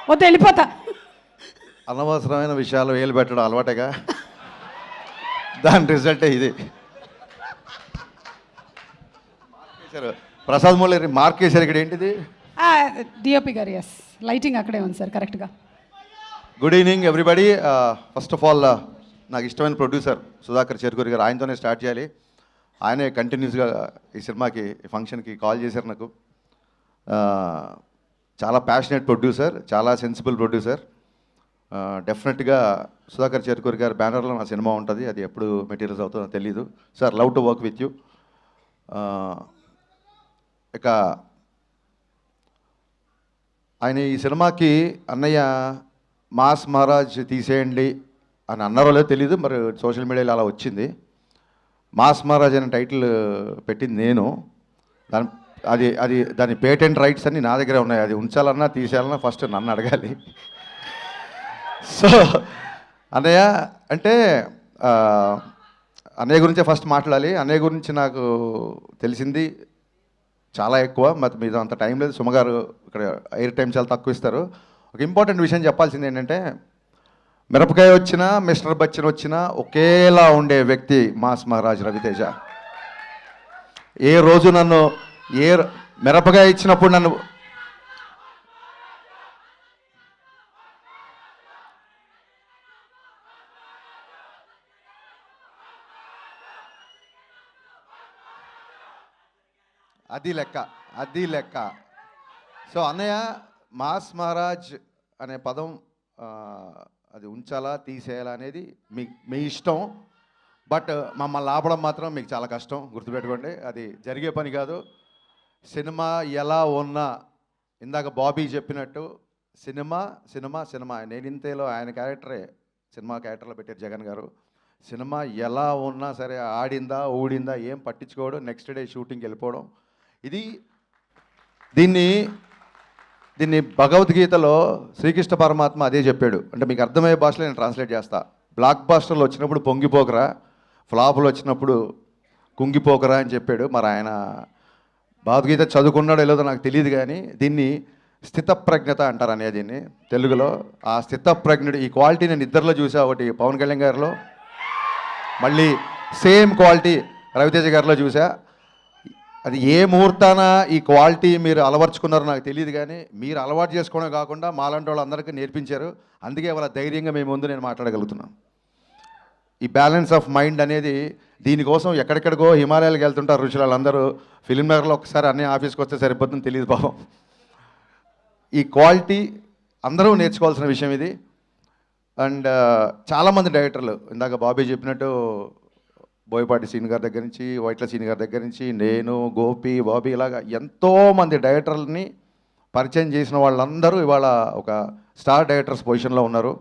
వద్దు వెళ్ళిపోతా. అనవసరమైన విషయాలు వేలు పెట్టడం అలవాటేగా, దాని రిజల్టే ఇది. ప్రసాద్ మూలరి మార్క్ వేశారు ఇక్కడ. ఏంటిది? డిఓపి గారు. ఎస్, లైటింగ్ అక్కడే ఉంది సార్ కరెక్ట్గా. Good evening everybody. First of all నాకు ఇష్టమైన ప్రొడ్యూసర్ సుధాకర్ చెరుకూరి గారు, ఆయనతోనే స్టార్ట్ చేయాలి. ఆయనే కంటిన్యూస్గా ఈ సినిమాకి ఈ ఫంక్షన్కి కాల్ చేశారు నాకు. చాలా ప్యాషనేట్ ప్రొడ్యూసర్, చాలా సెన్సిబుల్ ప్రొడ్యూసర్. డెఫినెట్గా సుధాకర్ చెరుకూరి గారి బ్యానర్లో నా సినిమా ఉంటుంది. అది ఎప్పుడు మెటీరియల్స్ అవుతుందో తెలీదు. Sir, love to work with you. ఇక ఆయన ఈ సినిమాకి అన్నయ్య మాస్ మహారాజ్ తీసేయండి అని అన్నారో లేదో తెలీదు, మరి సోషల్ మీడియాలో అలా వచ్చింది. మాస్ మహారాజ్ అనే టైటిల్ పెట్టింది నేను. దాని పేటెంట్ రైట్స్ అన్నీ నా దగ్గరే ఉన్నాయి. అది ఉంచాలన్నా తీసేయాలన్నా ఫస్ట్ నన్ను అడగాలి. సో అన్నయ్య అంటే అన్నయ్య గురించే ఫస్ట్ మాట్లాడాలి. అన్నయ్య గురించి నాకు తెలిసింది చాలా ఎక్కువ, మరి మీద అంత టైం లేదు. సుమగారు ఇక్కడ ఎయిర్ టైం చాలా తక్కువ ఇస్తారు. ఒక ఇంపార్టెంట్ విషయం చెప్పాల్సింది ఏంటంటే, మిరపకాయ వచ్చినా మిస్టర్ బచ్చన్ వచ్చినా ఒకేలా ఉండే వ్యక్తి మాస్ మహారాజ్ రవితేజ. ఏ రోజు నన్ను మిరపకాయ ఇచ్చినప్పుడు నన్ను అది లెక్క. సో అన్నయ్య, మాస్ మహారాజ్ అనే పదం అది ఉంచాలా తీసేయాలా అనేది మీ ఇష్టం. బట్ మమ్మల్ని ఆపడం మాత్రం మీకు చాలా కష్టం, గుర్తుపెట్టుకోండి. అది జరిగే పని కాదు. సినిమా ఎలా ఉన్నా, ఇందాక బాబీ చెప్పినట్టు సినిమా సినిమా సినిమా. నేనింతేలో ఆయన క్యారెక్టరే సినిమా క్యారెక్టర్లో పెట్టారు జగన్ గారు. సినిమా ఎలా ఉన్నా సరే, ఆడిందా ఊడిందా ఏం పట్టించుకోవడం, నెక్స్ట్ డే షూటింగ్కి వెళ్ళిపోవడం. దీన్ని భగవద్గీతలో శ్రీకృష్ణ పరమాత్మ అదే చెప్పాడు. అంటే మీకు అర్థమయ్యే భాషలో నేను ట్రాన్స్లేట్ చేస్తా. బ్లాక్ బాస్టర్లు వచ్చినప్పుడు పొంగిపోకరా, ఫ్లాపులు వచ్చినప్పుడు కుంగిపోకరా అని చెప్పాడు. మరి ఆయన భగవద్గీత చదువుకున్నాడో లేదో నాకు తెలియదు, కానీ దీన్ని స్థితప్రజ్ఞత అంటారు అనే దీన్ని తెలుగులో. ఆ స్థితప్రజ్ఞుడు ఈ క్వాలిటీ నేను ఇద్దరిలో చూసా. ఒకటి పవన్ కళ్యాణ్ గారిలో, మళ్ళీ సేమ్ క్వాలిటీ రవితేజ గారిలో చూసా. అది ఏ ముహూర్తాన ఈ క్వాలిటీ మీరు అలవర్చుకున్నారో నాకు తెలియదు, కానీ మీరు అలవాటు చేసుకోవడం కాకుండా మాలాంటి వాళ్ళందరికీ నేర్పించారు. అందుకే వాళ్ళ ధైర్యంగా మేము ముందు నేను మాట్లాడగలుగుతున్నాను. ఈ బ్యాలెన్స్ ఆఫ్ మైండ్ అనేది, దీనికోసం ఎక్కడెక్కడికో హిమాలయాలకు వెళ్తుంటారు ఋషులు. వాళ్ళందరూ ఫిల్మ్ నగర్లో ఒకసారి అన్నీ ఆఫీస్కి వస్తే సరిపోతుందని తెలియదు పాపం. ఈ క్వాలిటీ అందరూ నేర్చుకోవాల్సిన విషయం ఇది. అండ్ చాలామంది డైరెక్టర్లు, ఇందాక బాబీ చెప్పినట్టు బోయపాటి సీన్ గారి దగ్గర నుంచి, వైట్ల సీన్ గారి దగ్గర నుంచి, నేను, గోపి, బాబీ, ఇలాగా ఎంతోమంది డైరెక్టర్లని పరిచయం చేసిన వాళ్ళందరూ ఇవాళ ఒక స్టార్ డైరెక్టర్స్ పొజిషన్లో ఉన్నారు.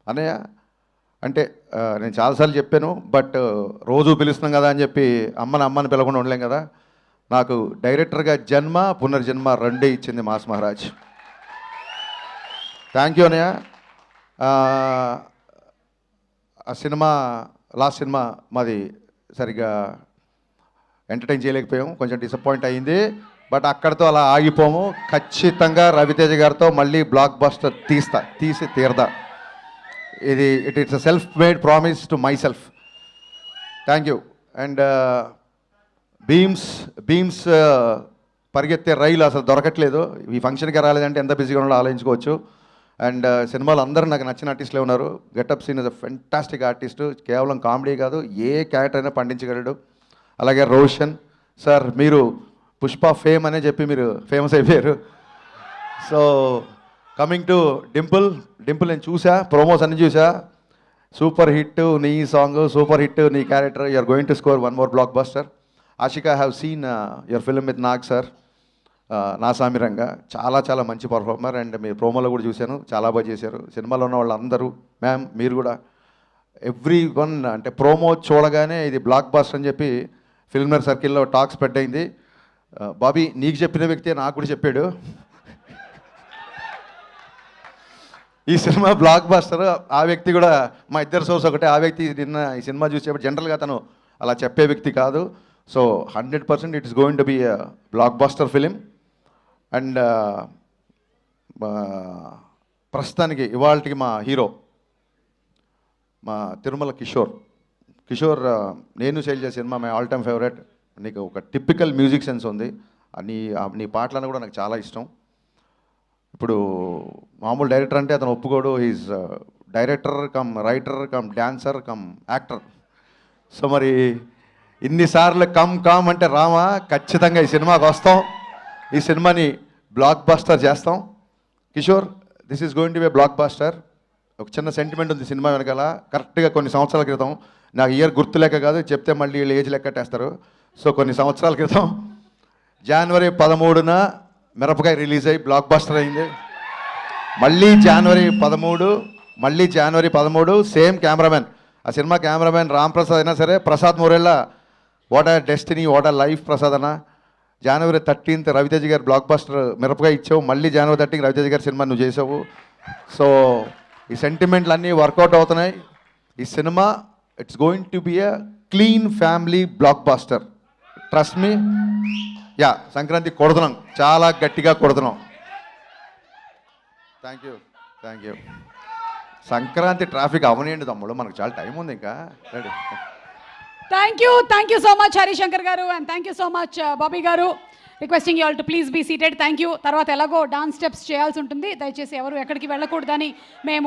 అన్నయ్య అంటే నేను చాలాసార్లు చెప్పాను, బట్ రోజు పిలుస్తున్నాం కదా అని చెప్పి అమ్మని పిలవకుండా ఉండలేం కదా. నాకు డైరెక్టర్గా జన్మ, పునర్జన్మ రెండే ఇచ్చింది మాస్ మహారాజ్. థ్యాంక్ యూ అన్నయ్య. ఆ సినిమా, లాస్ట్ సినిమా మాది సరిగ్గా ఎంటర్టైన్ చేయలేకపోయాము, కొంచెం డిసప్పాయింట్ అయ్యింది. బట్ అక్కడితో అలా ఆగిపోము. ఖచ్చితంగా రవితేజ గారితో మళ్ళీ బ్లాక్ బస్టర్ తీసి తీరదా. It's a self made promise to myself. Thank you. And Bheems పరిగెత్తే రైలు అసలు దొరకట్లేదు. ఈ ఫంక్షన్కి రాలేదంటే ఎంత బిజీగా ఉన్నాడో ఆలోచించుకోవచ్చు. అండ్ సినిమాలో అందరూ నాకు నచ్చిన ఆర్టిస్టులే ఉన్నారు. Getup Seenu is a fantastic artist. కేవలం కామెడీ కాదు, ఏ క్యారెక్టర్ అయినా పండించగలడు. అలాగే రోషన్ సార్, మీరు పుష్ప ఫేమ్ అనే చెప్పి మీరు ఫేమస్ అయిపోయారు. సో కమింగ్ టు డింపుల్ నేను చూసా, ప్రోమోస్ అన్ని చూసా. సూపర్ హిట్ నీ సాంగ్, సూపర్ హిట్ నీ character. You're going to score one more blockbuster. Ashika, have seen your film with Nag sir, Naa Saamiranga. చాలా మంచి పర్ఫార్మర్. అండ్ మీ ప్రోమోలో కూడా చూశాను, చాలా బాగా చేశారు. సినిమాలో ఉన్న వాళ్ళందరూ, మ్యామ్ మీరు కూడా, ఎవ్రీ వన్ అంటే ప్రోమో చూడగానే ఇది బ్లాక్ బాస్టర్ అని చెప్పి ఫిల్మర్ సర్కిల్లో టాక్ స్ప్రెడ్ అయింది. బాబీ, నీకు చెప్పిన వ్యక్తి నాకు కూడా చెప్పాడు ఈ సినిమా బ్లాక్ బాస్టర్. ఆ వ్యక్తి కూడా మా ఇద్దరు సోర్స్ ఒకటే. ఆ వ్యక్తి నిన్న ఈ సినిమా చూసేప్పుడు జనరల్గా తను అలా చెప్పే వ్యక్తి కాదు. So 100% it is going to be blockbuster film. And ప్రస్తుతానికి ఇవాళకి మా హీరో మా Tirumala Kishore Nenu Sailaja cinema my all time favourite. నీకు ఒక టిపికల్ మ్యూజిక్ సెన్స్ ఉంది. నీ పాటలను కూడా నాకు చాలా ఇష్టం. ఇప్పుడు మామూలు డైరెక్టర్ అంటే అతను ఒప్పుకోడు. Is director cum writer cum dancer come actor. So మరి ఇన్నిసార్లు కమ్ అంటే రామా, ఖచ్చితంగా ఈ సినిమాకి వస్తాం. ఈ సినిమాని బ్లాక్ బస్టర్ చేస్తాం. Kishore, this is going to be blockbuster. ఒక చిన్న సెంటిమెంట్ ఉంది సినిమా వెనకాల. కరెక్ట్గా కొన్ని సంవత్సరాల క్రితం, నాకు ఇయర్ గుర్తు లెక్క కాదు, చెప్తే మళ్ళీ వీళ్ళు ఏజ్ లెక్కట్టేస్తారు. సో కొన్ని సంవత్సరాల క్రితం జనవరి 13న మిరపకాయ రిలీజ్ అయ్యి బ్లాక్ బస్టర్ అయింది. మళ్ళీ జనవరి 13 సేమ్ కెమెరామెన్. ఆ సినిమా కెమెరామెన్ రామ్ ప్రసాద్ అయినా సరే, ప్రసాద్ మూరెళ్ళ వాట్ ఆ డెస్టినీ, వాట్ ఆ లైఫ్ ప్రసాద్ అన్న. జనవరి 13 రవితేజ గారు బ్లాక్ బస్టర్ మిరపకాయ ఇచ్చావు. మళ్ళీ జనవరి 13 రవితేజ గారి సినిమా నువ్వు చేసావు. సో ఈ సెంటిమెంట్లు అన్నీ వర్కౌట్ అవుతున్నాయి. ఈ cinema it's going to be a clean family blockbuster. Trust me. Yeah, Sankranti కొడుతున్నాం, చాలా గట్టిగా కొడుతున్నాం. థ్యాంక్ యూ. సంక్రాంతి ట్రాఫిక్ అవనియండి తమ్ముడు, మనకు చాలా టైం ఉంది ఇంకా. Ready. Thank you so much Harishankar garu, and thank you so much Bobby garu. Requesting you all to please be seated. Thank you. తర్వాత ఎలాగో డాన్స్ స్టెప్స్ చేయాల్సి ఉంటుంది, దయచేసి ఎవరు ఎక్కడికి వెళ్ళకూడదని మేము